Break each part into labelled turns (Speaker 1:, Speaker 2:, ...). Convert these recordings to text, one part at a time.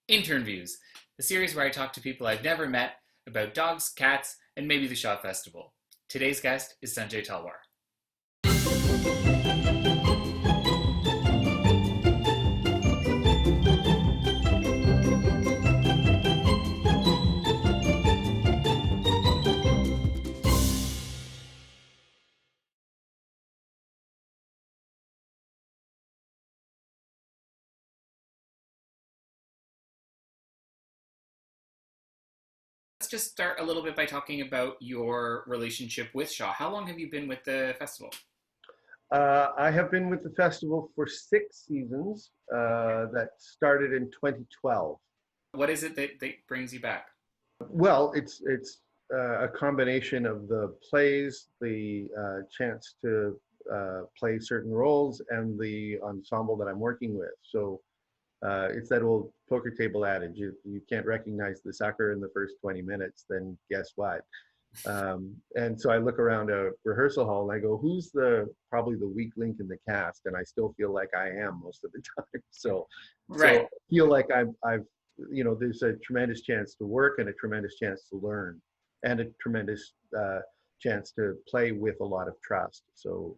Speaker 1: Intern Views, the series where I talk to people I've never met about dogs, cats, and maybe the Shaw Festival. Today's guest is Sanjay Talwar. Let's just start a little bit by talking about your relationship with Shaw. How long have you been with the festival?
Speaker 2: I have been with the festival for 6 seasons that started in 2012.
Speaker 1: What is it that brings you back?
Speaker 2: Well, it's a combination of the plays, the chance to play certain roles, and the ensemble that I'm working with. So it's that old poker table adage: you can't recognize the sucker in the first 20 minutes, then guess what? And so I look around a rehearsal hall and I go, who's the probably the weak link in the cast? And I still feel like I am most of the time. So
Speaker 1: Right.
Speaker 2: I feel like I've there's a tremendous chance to work and a tremendous chance to learn and a tremendous chance to play with a lot of trust. So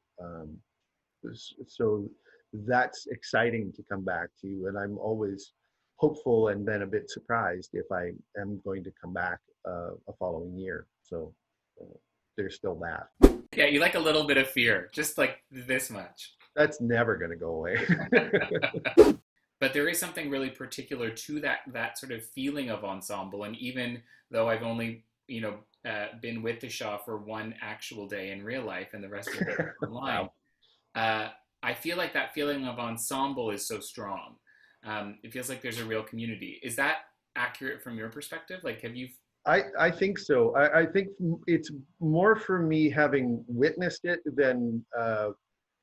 Speaker 2: that's exciting to come back to. And I'm always hopeful and then a bit surprised if I am going to come back a following year. So there's still that.
Speaker 1: Yeah, you like a little bit of fear, just like this much.
Speaker 2: That's never going to go away.
Speaker 1: But there is something really particular to that sort of feeling of ensemble. And even though I've only, been with the Shaw for one actual day in real life and the rest of it online,
Speaker 2: Wow.
Speaker 1: uh, I feel like that feeling of ensemble is so strong. It feels like there's a real community. Is that accurate from your perspective? Like, have you?
Speaker 2: I think so. I think it's more for me having witnessed it than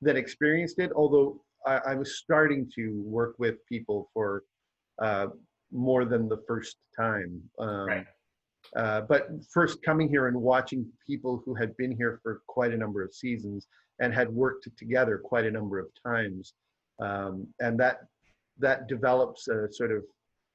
Speaker 2: experienced it. Although I was starting to work with people for uh, more than the first time.
Speaker 1: Right.
Speaker 2: But first coming here and watching people who had been here for quite a number of seasons and had worked together quite a number of times, and that develops a sort of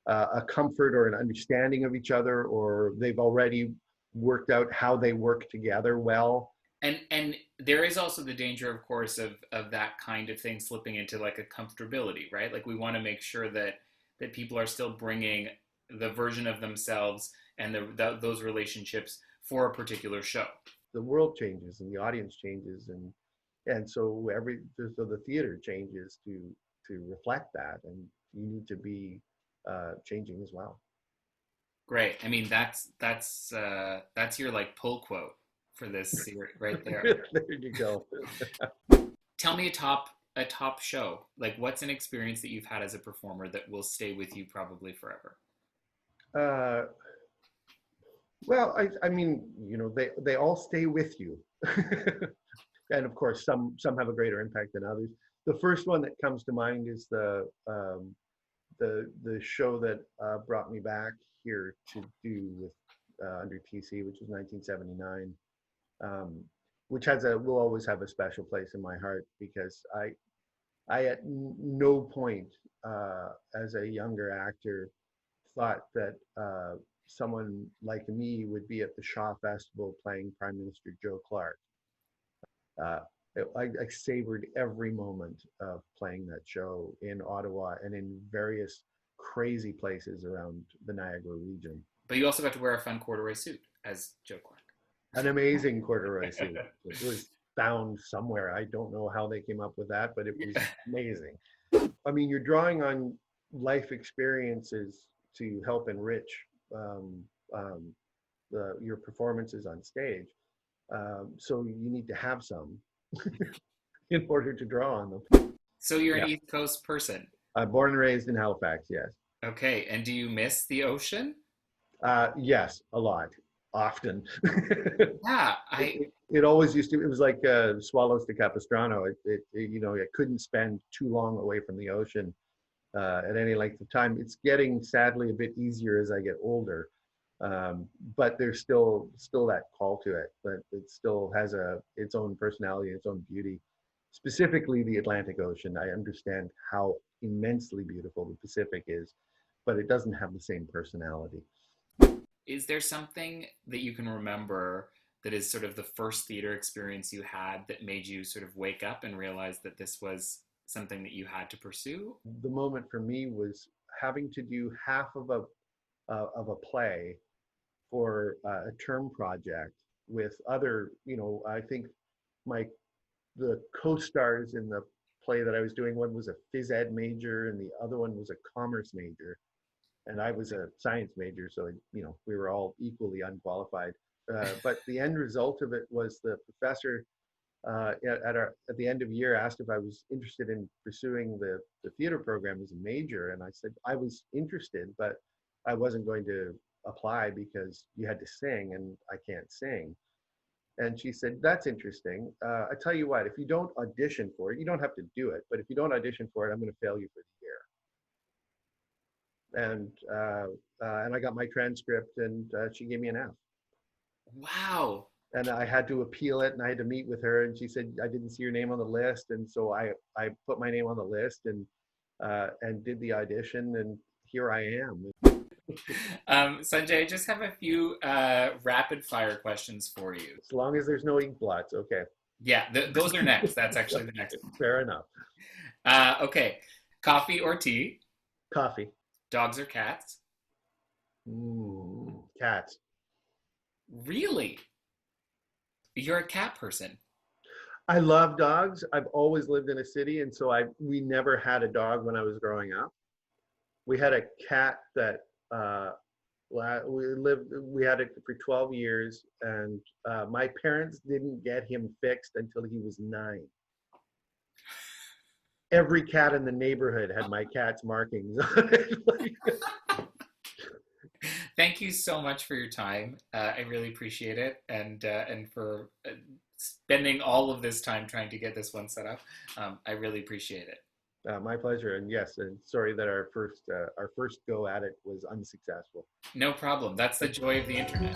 Speaker 2: a comfort or an understanding of each other, or they've already worked out how they work together well.
Speaker 1: And there is also the danger, of course, of that kind of thing slipping into like a comfortability, right? Like we want to make sure that people are still bringing the version of themselves and those relationships for a particular show.
Speaker 2: The world changes and the audience changes, and so the theater changes to reflect that, and you need to be changing as well.
Speaker 1: Great. I mean, that's your like pull quote for this series right there.
Speaker 2: There you go.
Speaker 1: Tell me a top show. Like, what's an experience that you've had as a performer that will stay with you probably forever?
Speaker 2: Uh, well, I mean, they all stay with you, and of course, some have a greater impact than others. The first one that comes to mind is the show that brought me back here to do with under TC, which was 1979, um, which will always have a special place in my heart because I at no point as a younger actor thought that someone like me would be at the Shaw Festival playing Prime Minister Joe Clark. Uh, I savored every moment of playing that show in Ottawa and in various crazy places around the Niagara region.
Speaker 1: But you also got to wear a fun corduroy suit as Joe Clark.
Speaker 2: An amazing corduroy suit. It was found somewhere. I don't know how they came up with that, but it was amazing. I mean, you're drawing on life experiences to help enrich um, um, your performances on stage. So you need to have some in order to draw on them.
Speaker 1: So you're an
Speaker 2: Yeah.
Speaker 1: East Coast person.
Speaker 2: I'm born and raised in Halifax, yes.
Speaker 1: Okay, and do you miss the ocean?
Speaker 2: Yes, a lot, often.
Speaker 1: Yeah,
Speaker 2: it,
Speaker 1: I
Speaker 2: it, it always used to, it was like swallows to Capistrano. I couldn't spend too long away from the ocean at any length of time. It's getting sadly a bit easier as I get older, but there's still that call to it. But it still has its own personality, its own beauty. Specifically, the Atlantic Ocean. I understand how immensely beautiful the Pacific is, but it doesn't have the same personality.
Speaker 1: Is there something that you can remember that is sort of the first theater experience you had that made you sort of wake up and realize that this was something that you had to pursue?
Speaker 2: The moment for me was having to do half of a play for a term project with other, I think my the co-stars in the play that I was doing, one was a phys ed major and the other one was a commerce major, and I was a science major, so we were all equally unqualified. But the end result of it was the professor at the end of year asked if I was interested in pursuing the theater program as a major, and I said I was interested, but I wasn't going to apply because you had to sing, and I can't sing. And she said, "That's interesting. I tell you what, if you don't audition for it, you don't have to do it, but if you don't audition for it, I'm going to fail you for the year." And I got my transcript, and she gave me an F.
Speaker 1: Wow.
Speaker 2: And I had to appeal it, and I had to meet with her, and she said I didn't see your name on the list, and so I put my name on the list and did the audition, and here I am.
Speaker 1: Sanjay, I just have a few rapid fire questions for you.
Speaker 2: As long as there's no ink blots, okay.
Speaker 1: Yeah, those are next. That's actually the next one.
Speaker 2: Fair enough.
Speaker 1: Okay. Coffee or tea?
Speaker 2: Coffee.
Speaker 1: Dogs or cats?
Speaker 2: Cats.
Speaker 1: Really? You're a cat person.
Speaker 2: I love dogs. I've always lived in a city, and so we never had a dog when I was growing up. We had a cat that we had it for 12 years, and my parents didn't get him fixed until he was 9. Every cat in the neighborhood had my cat's markings on it.
Speaker 1: Thank you so much for your time. I really appreciate it, and for spending all of this time trying to get this one set up. I really appreciate it.
Speaker 2: My pleasure, and yes, and sorry that our first go at it was unsuccessful.
Speaker 1: No problem. That's the joy of the internet.